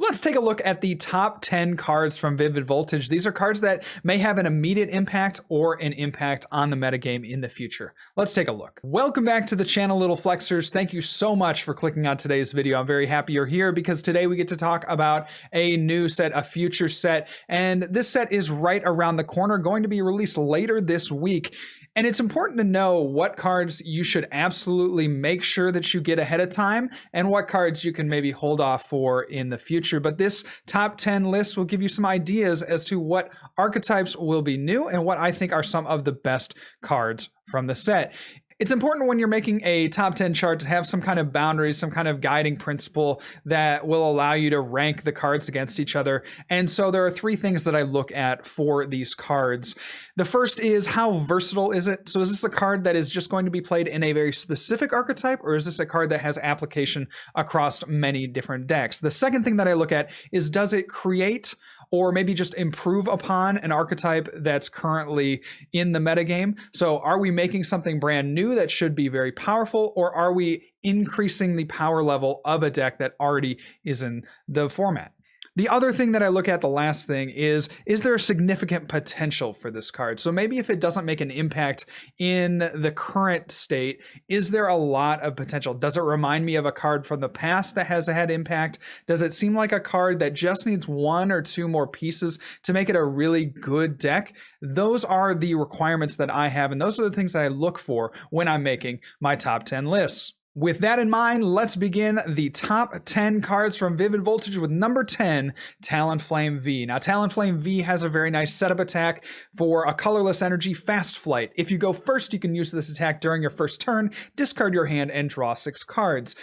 Let's take a look at the top 10 cards from Vivid Voltage. These are cards that may have an immediate impact or an impact on the metagame in the future. Let's take a look. Welcome back to the channel, Little Flexers. Thank you so much for clicking on today's video. I'm very happy you're here because today we get to talk about a new set, a future set, and this set is right around the corner, going to be released later this week. And it's important to know what cards you should absolutely make sure that you get ahead of time and what cards you can maybe hold off for in the future. But this top 10 list will give you some ideas as to what archetypes will be new and what I think are some of the best cards from the set. It's important when you're making a top 10 chart to have some kind of boundaries, some kind of guiding principle that will allow you to rank the cards against each other. And so there are three things that I look at for these cards. The first is, how versatile is it? So is this a card that is just going to be played in a very specific archetype, or is this a card that has application across many different decks? The second thing that I look at is, does it create or maybe just improve upon an archetype that's currently in the metagame? So are we making something brand new that should be very powerful, or are we increasing the power level of a deck that already is in the format? The other thing that I look at, the last thing, is there a significant potential for this card? So maybe if it doesn't make an impact in the current state, is there a lot of potential? Does it remind me of a card from the past that has had impact? Does it seem like a card that just needs one or two more pieces to make it a really good deck? Those are the requirements that I have, and those are the things that I look for when I'm making my top 10 lists. With that in mind, let's begin the top 10 cards from Vivid Voltage with number 10, Talonflame V. Now, Talonflame V has a very nice setup attack for a colorless energy, Fast Flight. If you go first, you can use this attack during your first turn, discard your hand, and draw 6 cards.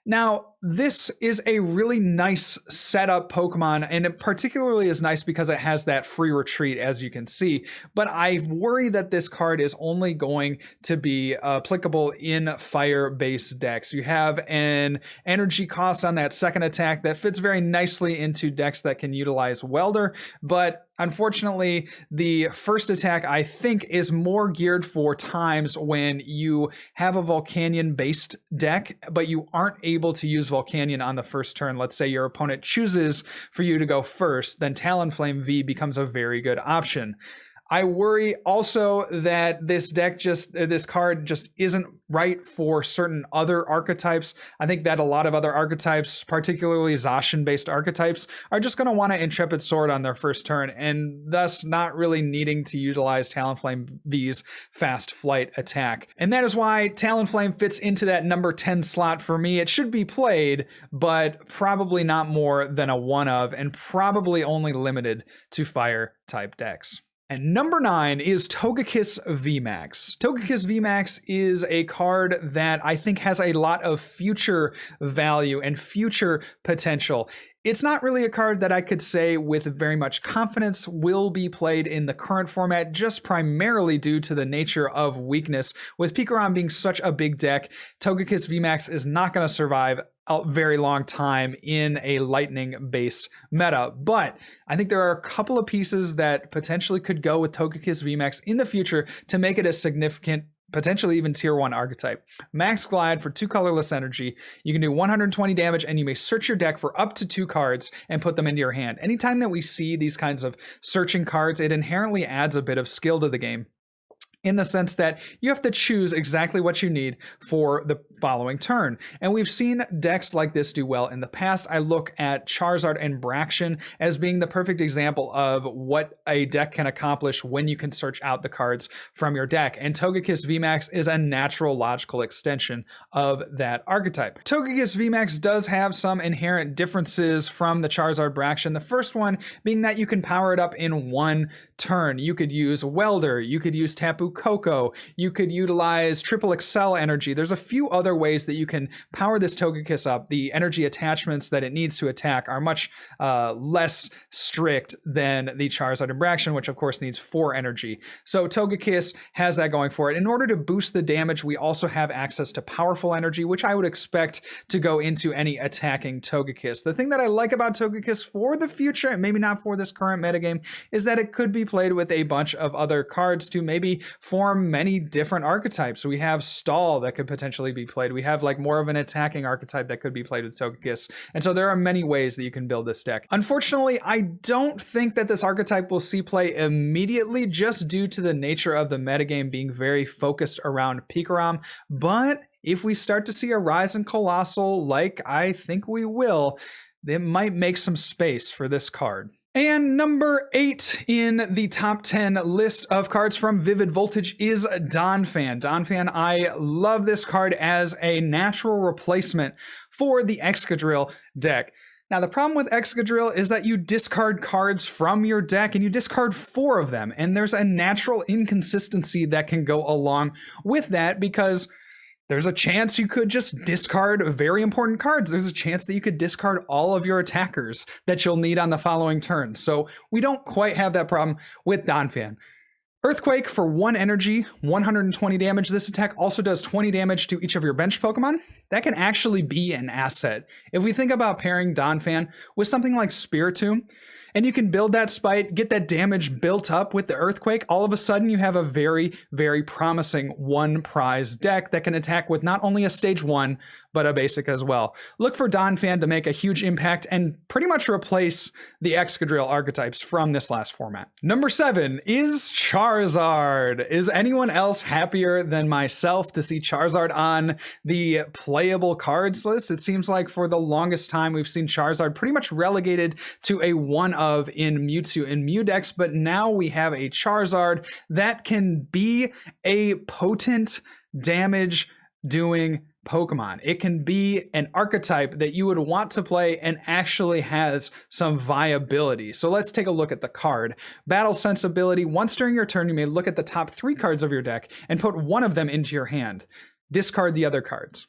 Now, this is a really nice setup Pokemon, and it particularly is nice because it has that free retreat, as you can see. But I worry that this card is only going to be applicable in fire-based decks. You have an energy cost on that second attack that fits very nicely into decks that can utilize Welder, but unfortunately, the first attack, I think, is more geared for times when you have a Volcanion-based deck, but you aren't able to use Volcanion on the first turn. Let's say your opponent chooses for you to go first, then Talonflame V becomes a very good option. I worry also that this card just isn't right for certain other archetypes. I think that a lot of other archetypes, particularly Zacian-based archetypes, are just going to want to Intrepid Sword on their first turn, and thus not really needing to utilize Talonflame V's Fast Flight attack. And that is why Talonflame fits into that number 10 slot for me. It should be played, but probably not more than a one of, and probably only limited to fire-type decks. And number 9 is Togekiss Vmax. Togekiss Vmax is a card that I think has a lot of future value and future potential. It's not really a card that I could say with very much confidence will be played in the current format, just primarily due to the nature of weakness. With Pikarom being such a big deck, Togekiss Vmax is not going to survive a very long time in a lightning-based meta. But I think there are a couple of pieces that potentially could go with Togekiss Vmax in the future to make it a significant, potentially even tier 1 archetype. Max Glide for 2 colorless energy. You can do 120 damage, and you may search your deck for up to 2 cards and put them into your hand. Anytime that we see these kinds of searching cards, it inherently adds a bit of skill to the game, in the sense that you have to choose exactly what you need for the following turn. And we've seen decks like this do well in the past. I look at Charizard and Braixen as being the perfect example of what a deck can accomplish when you can search out the cards from your deck. And Togekiss Vmax is a natural logical extension of that archetype. Togekiss Vmax does have some inherent differences from the Charizard Braixen. The first one being that you can power it up in one turn. You could use Welder, you could use Tapu Koko, you could utilize Triple Excel energy. There's a few other ways that you can power this Togekiss up. The energy attachments that it needs to attack are much less strict than the Charizard and Braixen, which of course needs 4 energy. So Togekiss has that going for it. In order to boost the damage, we also have access to powerful energy, which I would expect to go into any attacking Togekiss. The thing that I like about Togekiss for the future, and maybe not for this current metagame, is that it could be played with a bunch of other cards to maybe form many different archetypes. We have Stall that could potentially be played. We have like more of an attacking archetype that could be played with Togekiss. And so there are many ways that you can build this deck. Unfortunately, I don't think that this archetype will see play immediately just due to the nature of the metagame being very focused around Pikarom. But if we start to see a rise in Coalossal, like I think we will, it might make some space for this card. And number 8 in the top 10 list of cards from Vivid Voltage is Donphan. Donphan, I love this card as a natural replacement for the Excadrill deck. Now, the problem with Excadrill is that you discard cards from your deck and you discard 4 of them. And there's a natural inconsistency that can go along with that because there's a chance you could just discard very important cards. There's a chance that you could discard all of your attackers that you'll need on the following turn. So we don't quite have that problem with Donphan. Earthquake for 1 energy, 120 damage. This attack also does 20 damage to each of your bench Pokemon. That can actually be an asset. If we think about pairing Donphan with something like Spiritomb, and you can build that Spite, get that damage built up with the Earthquake, all of a sudden you have a very, very promising 1 prize deck that can attack with not only a stage 1, but a basic as well. Look for Donphan to make a huge impact and pretty much replace the Excadrill archetypes from this last format. Number 7 is Charizard. Is anyone else happier than myself to see Charizard on the playable cards list? It seems like for the longest time we've seen Charizard pretty much relegated to a one of in Mewtwo and Mew decks, but now we have a Charizard that can be a potent damage doing Pokemon. It can be an archetype that you would want to play and actually has some viability. So let's take a look at the card. Battle Sense ability. Once during your turn, you may look at the top 3 cards of your deck and put one of them into your hand. Discard the other cards.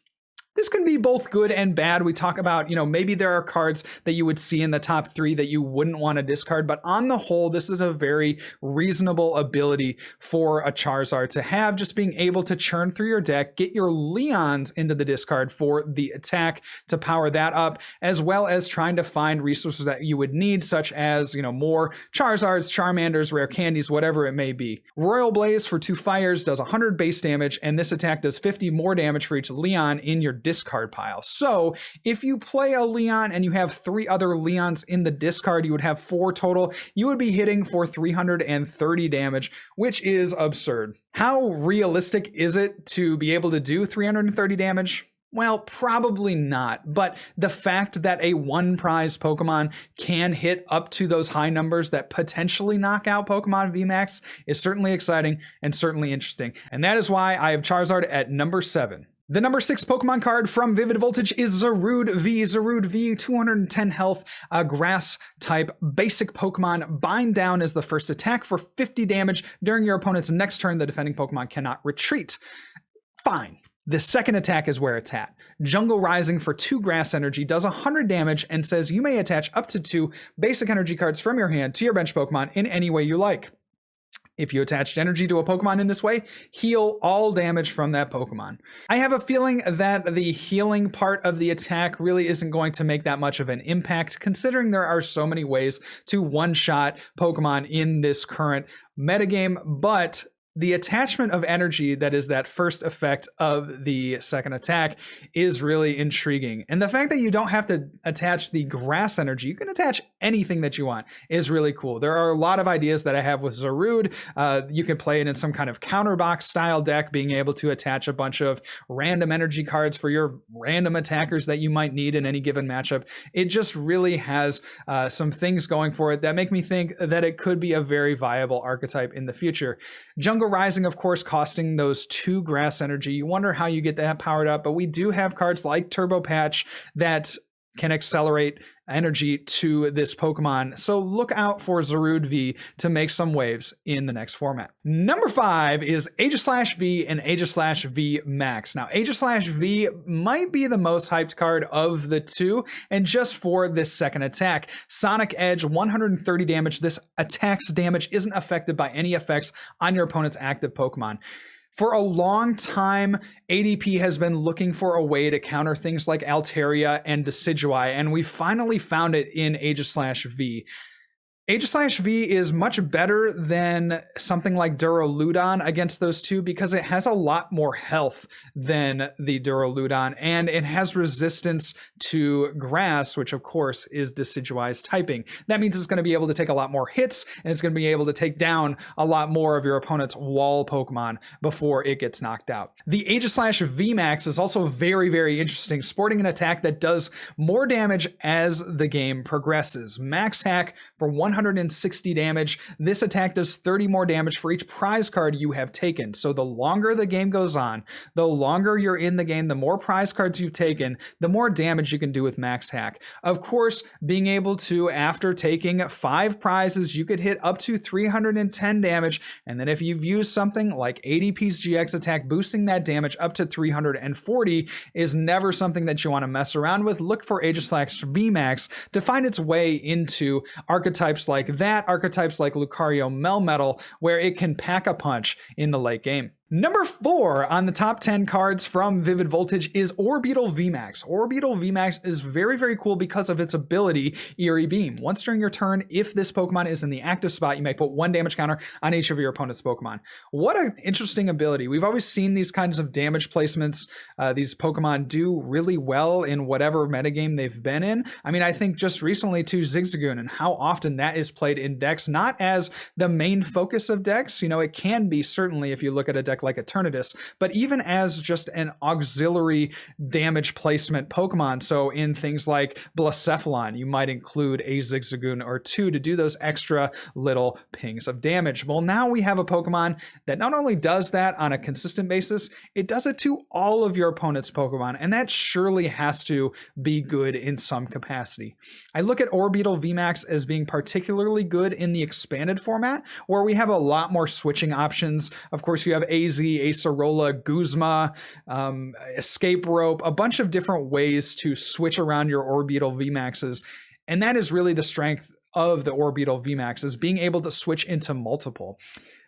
This can be both good and bad. We talk about, maybe there are cards that you would see in the top 3 that you wouldn't want to discard, but on the whole, this is a very reasonable ability for a Charizard to have, just being able to churn through your deck, get your Leons into the discard for the attack to power that up, as well as trying to find resources that you would need, such as, more Charizards, Charmanders, rare candies, whatever it may be. Royal Blaze for 2 fires does 100 base damage, and this attack does 50 more damage for each Leon in your discard pile. So if you play a Leon and you have 3 other Leons in the discard, you would have 4 total. You would be hitting for 330 damage, which is absurd. How realistic is it to be able to do 330 damage? Well, probably not, but the fact that a 1 prize Pokemon can hit up to those high numbers that potentially knock out Pokemon Vmax is certainly exciting and certainly interesting. And that is why I have Charizard at number 7. The number 6 Pokemon card from Vivid Voltage is Zarude V. Zarude V, 210 health, grass type, basic Pokemon. Bind Down is the first attack for 50 damage. During your opponent's next turn, the defending Pokemon cannot retreat. Fine. The second attack is where it's at. Jungle Rising for 2 grass energy does 100 damage and says you may attach up to 2 basic energy cards from your hand to your bench Pokemon in any way you like. If you attached energy to a Pokemon in this way, heal all damage from that Pokemon. I have a feeling that the healing part of the attack really isn't going to make that much of an impact, considering there are so many ways to one-shot Pokemon in this current metagame, but the attachment of energy that is that first effect of the second attack is really intriguing. And the fact that you don't have to attach the grass energy, you can attach anything that you want, is really cool. There are a lot of ideas that I have with Zarude. You can play it in some kind of counterbox style deck, being able to attach a bunch of random energy cards for your random attackers that you might need in any given matchup. It just really has some things going for it that make me think that it could be a very viable archetype in the future. Jungle Rising, of course, costing those 2 grass energy. You wonder how you get that powered up, but we do have cards like Turbo Patch that can accelerate energy to this Pokemon. So look out for Zarude V to make some waves in the next format. Number 5 is Aegis Slash V and Aegis Slash Vmax. Now, Aegis Slash V might be the most hyped card of the 2, and just for this second attack. Sonic Edge, 130 damage. This attack's damage isn't affected by any effects on your opponent's active Pokemon. For a long time, ADP has been looking for a way to counter things like Altaria and Decidueye, and we finally found it in Aegis Slash V. Aegis Slash V is much better than something like Duraludon against those two because it has a lot more health than the Duraludon, and it has resistance to grass, which of course is Decidueye's typing. That means it's going to be able to take a lot more hits, and it's going to be able to take down a lot more of your opponent's wall Pokemon before it gets knocked out. The Aegis Slash Vmax is also very, very interesting, sporting an attack that does more damage as the game progresses. Max hack for 160 damage. This attack does 30 more damage for each prize card you have taken. So the longer the game goes on, the longer you're in the game, the more prize cards you've taken, the more damage you can do with max hack. Of course, being able to, after taking 5 prizes, you could hit up to 310 damage. And then if you've used something like ADP's GX attack, boosting that damage up to 340 is never something that you want to mess around with. Look for Aegis Slash Vmax to find its way into archetypes like that, archetypes like Lucario Melmetal, where it can pack a punch in the late game. Number 4 on the top 10 cards from Vivid Voltage is Orbital Vmax. Orbital Vmax is very, very cool because of its ability, Eerie Beam. Once during your turn, if this Pokemon is in the active spot, you may put 1 damage counter on each of your opponent's Pokemon. What an interesting ability. We've always seen these kinds of damage placements. These Pokemon do really well in whatever metagame they've been in. I mean, I think just recently to Zigzagoon and how often that is played in decks, not as the main focus of decks. You know, it can be certainly if you look at a deck like Eternatus, but even as just an auxiliary damage placement Pokemon. So in things like Blacephalon, you might include a Zigzagoon or 2 to do those extra little pings of damage. Well, now we have a Pokemon that not only does that on a consistent basis, it does it to all of your opponent's Pokemon, and that surely has to be good in some capacity. I look at Orbital Vmax as being particularly good in the expanded format, where we have a lot more switching options. Of course, you have Acerola, Guzma, Escape Rope, a bunch of different ways to switch around your Orbital Vmaxes. And that is really the strength of the Orbital Vmax, is being able to switch into multiple.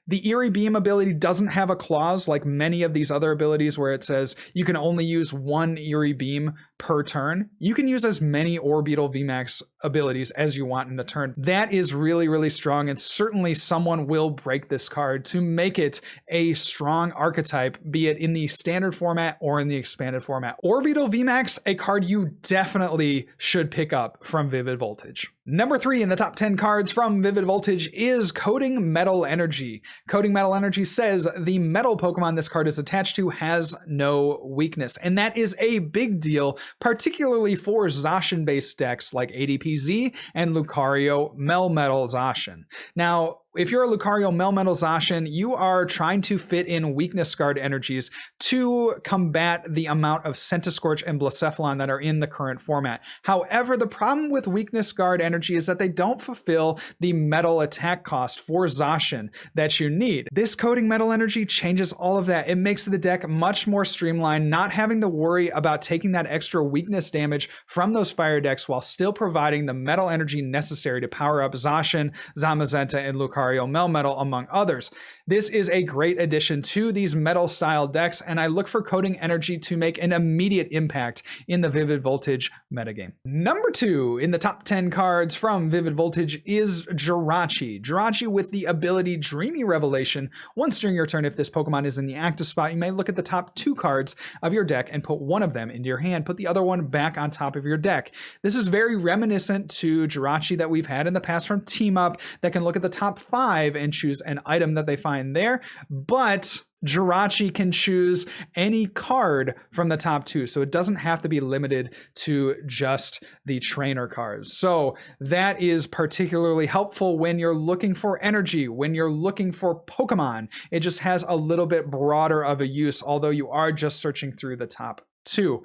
The Eerie Beam ability doesn't have a clause like many of these other abilities where it says you can only use 1 Eerie Beam per turn. You can use as many Orbital Vmax abilities as you want in a turn. That is really, really strong, and certainly someone will break this card to make it a strong archetype, be it in the standard format or in the expanded format. Orbital Vmax, a card you definitely should pick up from Vivid Voltage. Number 3 in the top 10 cards from Vivid Voltage is Coding Metal Energy. Coding Metal Energy says the metal Pokemon this card is attached to has no weakness, and that is a big deal, particularly for Zacian-based decks like ADPZ and Lucario Melmetal Zacian. Now, if you're a Lucario Melmetal Zacian, you are trying to fit in weakness guard energies to combat the amount of Centiskorch and Blacephalon that are in the current format. However, the problem with weakness guard energy is that they don't fulfill the metal attack cost for Zacian that you need. This Coding Metal Energy changes all of that. It makes the deck much more streamlined, not having to worry about taking that extra weakness damage from those fire decks while still providing the metal energy necessary to power up Zacian, Zamazenta, and Lucario Melmetal, among others. This is a great addition to these metal style decks, and I look for Coding Energy to make an immediate impact in the Vivid Voltage metagame. Number 2 in the top 10 cards from Vivid Voltage is Jirachi. Jirachi with the ability Dreamy Revelation. Once during your turn, if this Pokemon is in the active spot, you may look at the top 2 cards of your deck and put one of them into your hand, put the other one back on top of your deck. This is very reminiscent to Jirachi that we've had in the past from Team Up that can look at the top 5 and choose an item that they find there, but Jirachi can choose any card from the top 2, so it doesn't have to be limited to just the trainer cards. So that is particularly helpful when you're looking for energy, when you're looking for Pokemon. It just has a little bit broader of a use, although you are just searching through the top 2.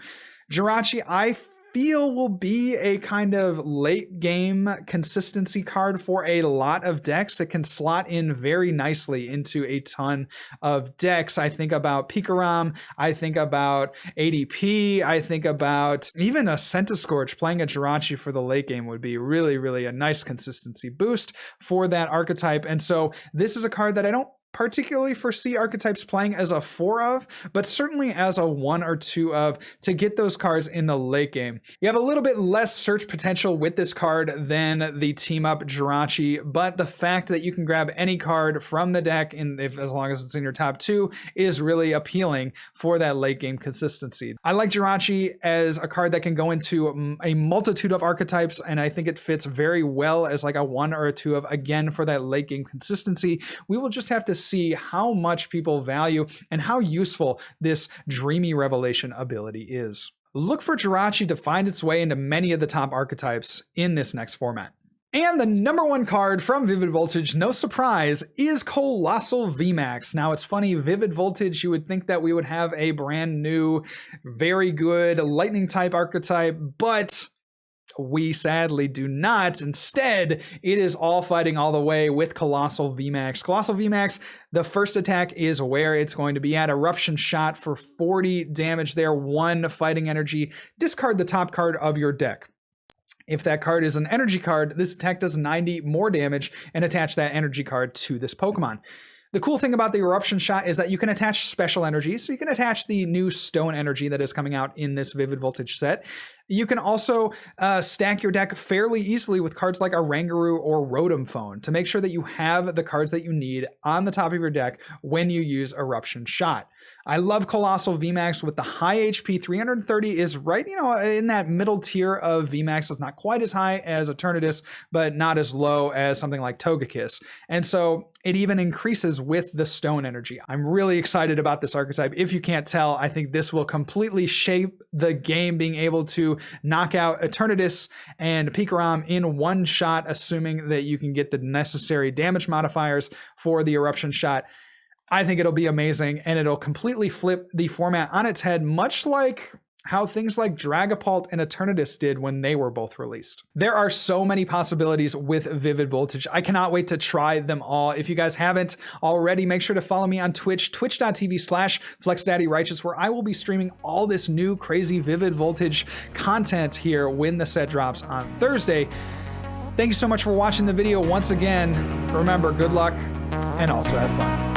Jirachi, I feel, will be a kind of late game consistency card for a lot of decks. It can slot in very nicely into a ton of decks. I think about Pikarom, I think about ADP, I think about even a Centiskorch. Playing a Jirachi for the late game would be really, really a nice consistency boost for that archetype. And so this is a card that I don't particularly foresee archetypes playing as a 4 of, but certainly as a 1 or 2 of to get those cards in the late game. You have a little bit less search potential with this card than the team up Jirachi, but the fact that you can grab any card from the deck as long as it's in your top 2 is really appealing for that late game consistency. I like Jirachi as a card that can go into a multitude of archetypes, and I think it fits very well as like a 1 or a 2 of, again, for that late game consistency. We will just have to see how much people value and how useful this Dreamy Revelation ability is. Look for Jirachi to find its way into many of the top archetypes in this next format. And the number 1 card from Vivid Voltage, no surprise, is Colossal Vmax. Now it's funny, Vivid Voltage, you would think that we would have a brand new, very good lightning type archetype, but we sadly do not. Instead, it is all fighting all the way with Colossal Vmax. Colossal Vmax, the first attack is where it's going to be at. Eruption Shot for 40 damage there, 1 fighting energy. Discard the top card of your deck. If that card is an energy card, this attack does 90 more damage and attach that energy card to this Pokemon. The cool thing about the Eruption Shot is that you can attach special energy, so you can attach the new Stone energy that is coming out in this Vivid Voltage set. You can also stack your deck fairly easily with cards like Oranguru or Rotom Phone to make sure that you have the cards that you need on the top of your deck when you use Eruption Shot. I love Colossal Vmax with the high HP. 330 is right, in that middle tier of Vmax. It's not quite as high as Eternatus, but not as low as something like Togekiss. And so it even increases with the Stone energy. I'm really excited about this archetype. If you can't tell, I think this will completely shape the game, being able to knock out Eternatus and Pikarom in one shot, assuming that you can get the necessary damage modifiers for the Eruption Shot. I think it'll be amazing, and it'll completely flip the format on its head, much like how things like Dragapult and Eternatus did when they were both released. There are so many possibilities with Vivid Voltage. I cannot wait to try them all. If you guys haven't already, make sure to follow me on Twitch, twitch.tv/FlexDaddyRighteous, where I will be streaming all this new crazy Vivid Voltage content here when the set drops on Thursday. Thank you so much for watching the video once again. Remember, good luck and also have fun.